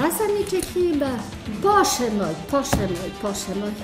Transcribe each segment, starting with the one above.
Mazaniček chýba. Bože môj, bože môj, bože môj.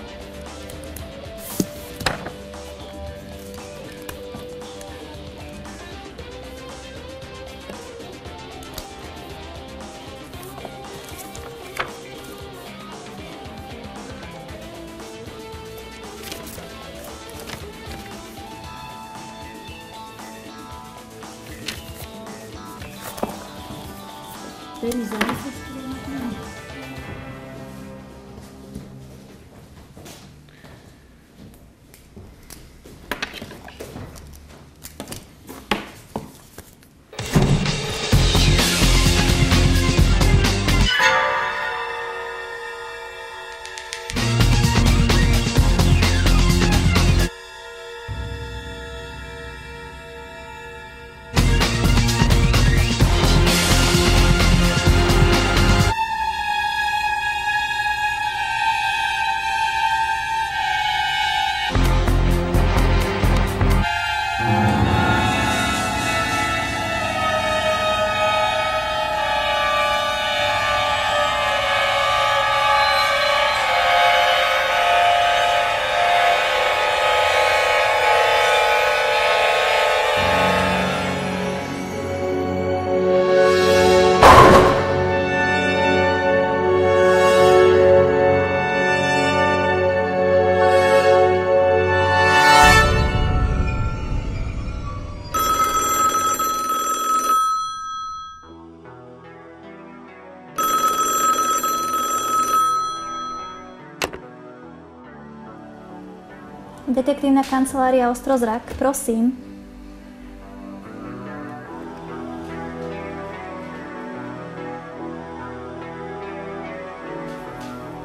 Detektívna kancelária Ostrozrak, prosím.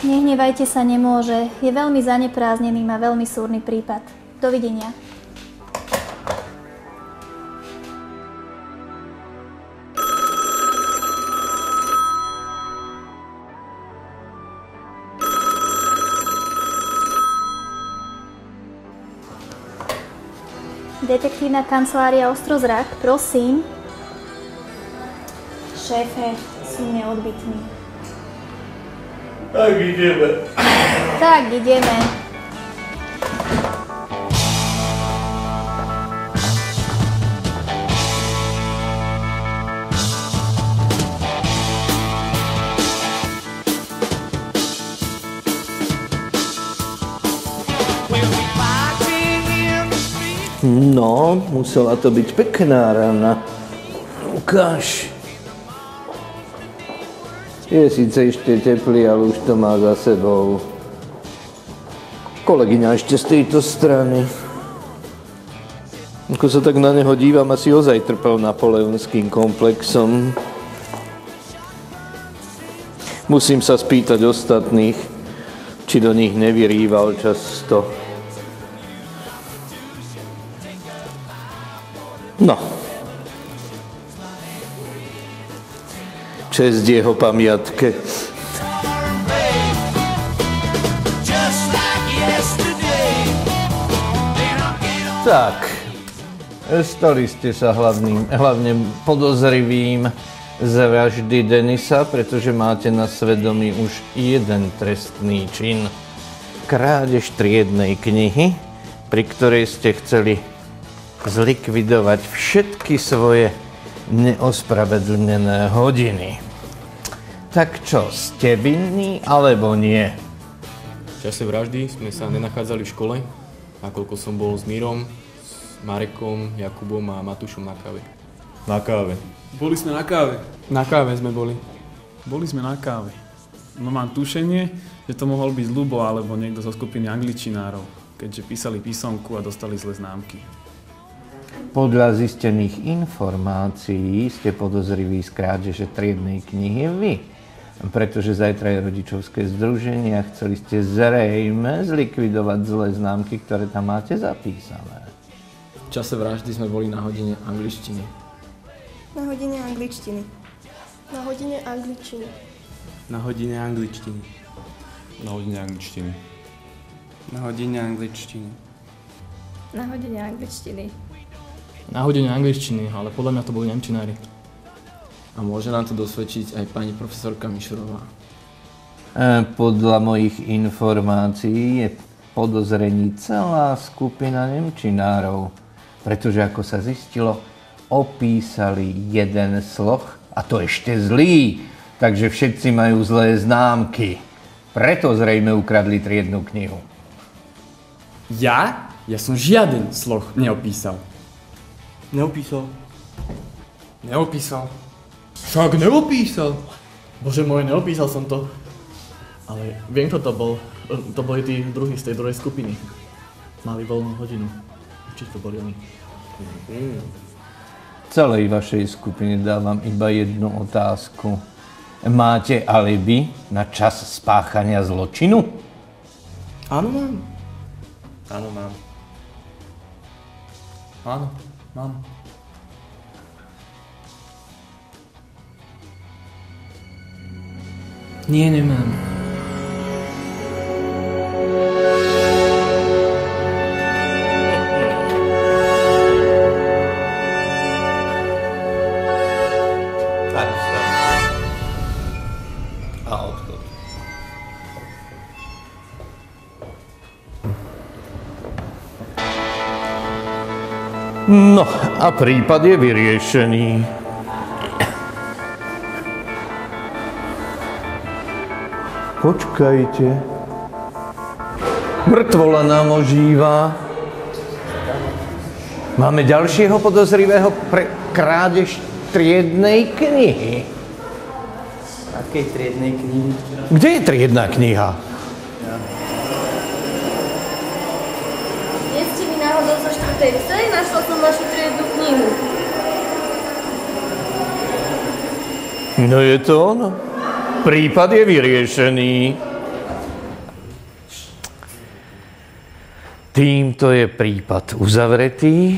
Nehnevajte sa, nemôže. Je veľmi zanepráznený, má veľmi súrny prípad. Dovidenia. Detektívna kancelária Ostrozrak, prosím. Šéfe, sú neodbytní. Tak ideme. Tak ideme. No, musela to byť pekná rána. Ukáž. Je síce ešte teplý, ale už to má za sebou. Kolegyňa ešte z tejto strany. Ako sa tak na neho dívam, asi ozaj trpel napoleonským komplexom. Musím sa spýtať ostatných, či do nich nevyrýval často. No. Česť jeho pamiatke. Tak. Stali ste sa hlavne podozrivým z vraždy Denisa, pretože máte na svedomí už jeden trestný čin. Krádež triednej knihy, pri ktorej ste chceli zlikvidovať všetky svoje neospravedlnené hodiny. Tak čo, ste vinní alebo nie? V čase vraždy sme sa nenachádzali v škole, nakoľko som bol s Mírom, s Marekom, Jakubom a Matúšom na káve. Na káve. Boli sme na káve. Na káve sme boli. Boli sme na káve. No mám tušenie, že to mohol byť Ľubo alebo niekto zo skupiny angličinárov, keďže písali písomku a dostali zlé známky. Podľa zistených informácií ste podozriví z krádeže triednej knihy vy. Pretože zajtra je rodičovské združenie a chceli ste zrejme zlikvidovať zlé známky, ktoré tam máte zapísané. V čase vraždy sme boli na hodine angličtiny. Na hodine angličtiny. Na hodine angličtiny. Na hodine angličtiny. Na hodine angličtiny. Na hodine angličtiny. Na hodine angličtiny. Na hodine angličtiny, ale podľa mňa to boli nemčinári. A môže nám to dosvedčiť aj pani profesorka Mišurová. Podľa mojich informácií je podozrení celá skupina Nemčinárov, pretože ako sa zistilo, opísali jeden sloh, a to ešte zlý, takže všetci majú zlé známky. Preto zrejme ukradli triednu knihu. Ja? Ja som žiaden sloh neopísal. Neopísal. Neopísal. Však neopísal. Bože môj, neopísal som to. Ale viem, kto to bol. To boli tí druhí z tej druhej skupiny. Mali voľnú hodinu. Určite to boli oni. Celej vašej skupine dávam iba jednu otázku. Máte alibi na čas spáchania zločinu? Áno, mám. Áno, mám. Áno, mám. Nie, nemám. A odchod. No a prípad je vyriešený. Počkajte. Mŕtvola nám ožíva. Máme ďalšieho podozrivého pre krádež triednej knihy. Akej triednej knihy? Kde je triedna kniha? Nie ste mi náhodou zo 4. C? Našla som vašu triednu knihu. No je to ono. Prípad je vyriešený. Týmto je prípad uzavretý.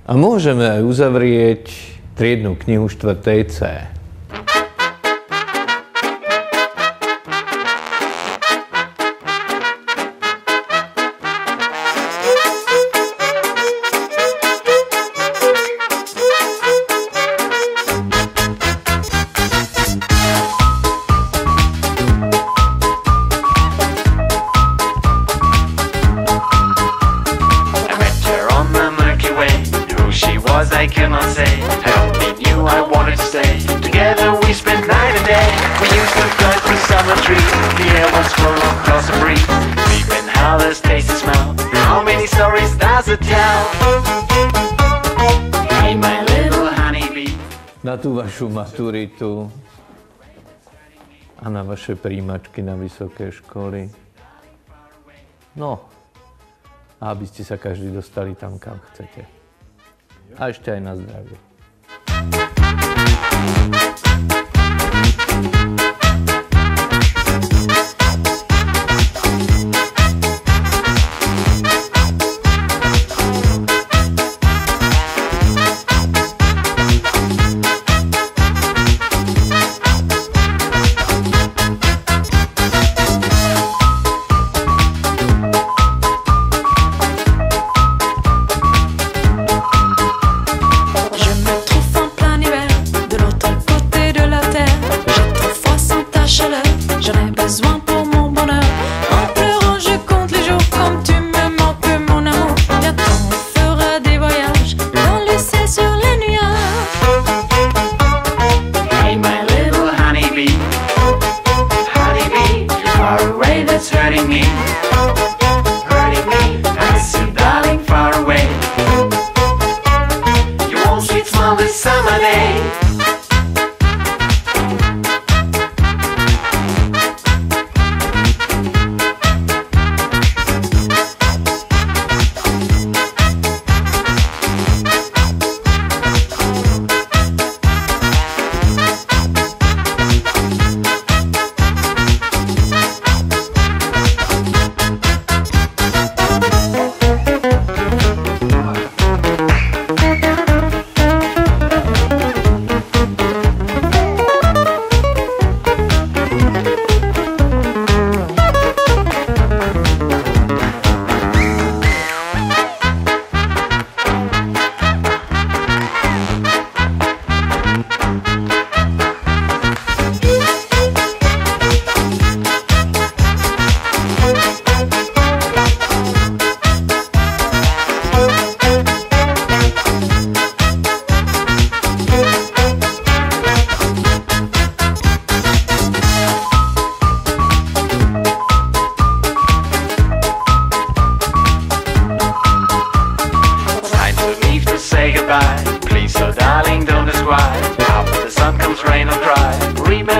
A môžeme aj uzavrieť triednu knihu 4. C. I cannot say. I only knew I wanted to stay. Together we spent night and day. We used to fly through summer trees. The air was full of blossom breeze. We've been howlers, taste and smell. How many stories does it tell? Hey, my little honeybee. Na tú vašu maturitu a na vaše príjmačky na vysoké školy. No, a aby ste sa každý dostali tam, kam chcete. A ešte aj na zdravie.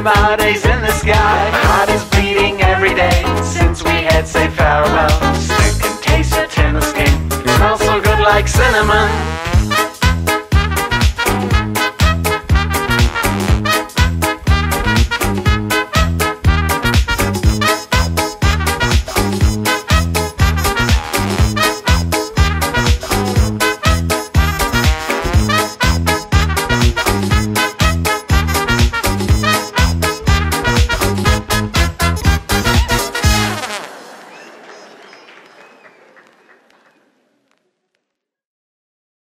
our days in the sky. Heart is beating every day since we had said farewell. Stick and taste your tennis game, smells so good like cinnamon.